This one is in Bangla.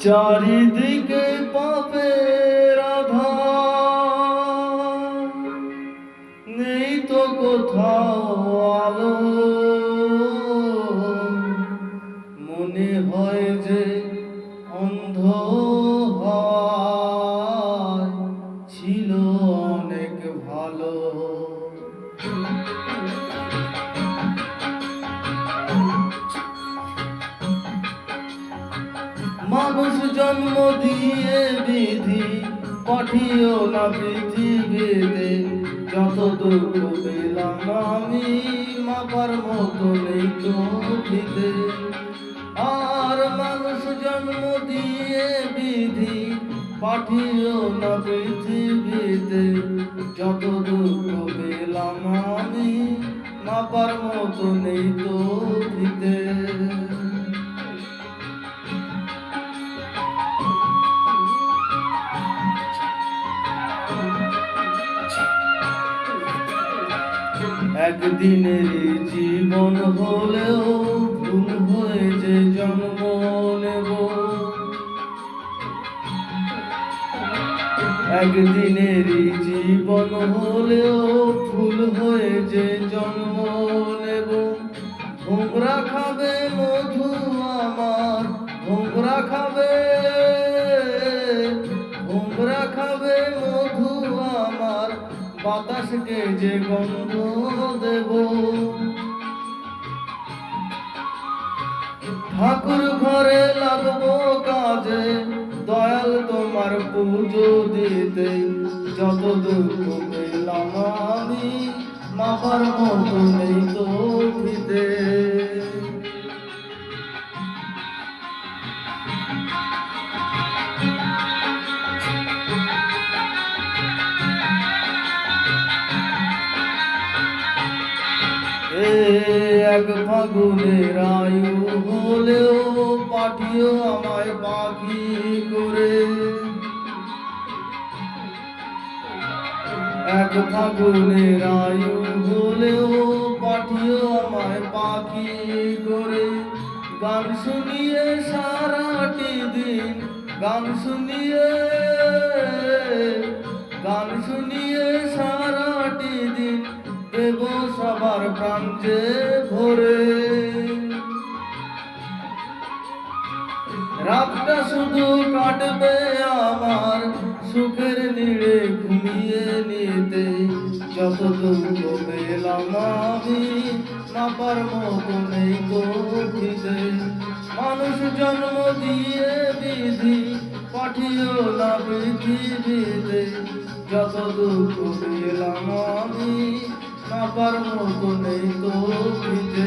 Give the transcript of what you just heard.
চারিদিকে পাপের আধার, নেই তো কোথাও আলো। মনে হয় যে অন্ধ ছিল অনেক ভালো। মানুষ জন্ম দিয়ে বিধি পাঠিও না পৃথিবীতে। যত দুঃখ পেলাম আমি মাপার মতো নেই তো দিতে। আর মানুষ জন্ম দিয়ে বিধি পাঠিও না পৃথিবীতে। যত দুঃখ পেলাম আমি মাপার মতো নেই তো দিতে। একদিনের জীবন হলেও ভুল হয়ে যে জন্ম নেব। একদিনের জীবন হলেও ভুল হয়ে যে জন্ম নেব। ভোমরা খাবে মধু আমার, ভোমরা খাবে, ভোমরা খাবে মধু আমার, বাতাসকে যে গন্ধ দেব। ঠাকুর ঘরে লাগবো কাজে, দয়াল তোমার পুজো দিতে। যত দুঃখ পেলাম আমি মাপার মতো নেই তো দিতে। এক ফাগুনের আয়ু হলেও পাঠিও আমায় পাখি করে। এক ফাগুনের আয়ু হলেও পাঠিও আমায় পাখি করে। গান শুনিয়ে সারাটি দিন, গান শুনিয়ে, গান শুনিয়ে সারাটি দিন দেব সবার প্রাণ যে ভরে। রাতটা শুধু কাটবে আমার সুখের নীড়ে ঘুমিয়ে নিতে। যত দুঃখ পেলাম আমি মাপার মতো নেই তো দিতে। মানুষ জন্ম দিয়ে বিধি পাঠিও না পৃথিবীতে। যত দুঃখ পেলাম আমি মাপার মতো নেই তো দিতে।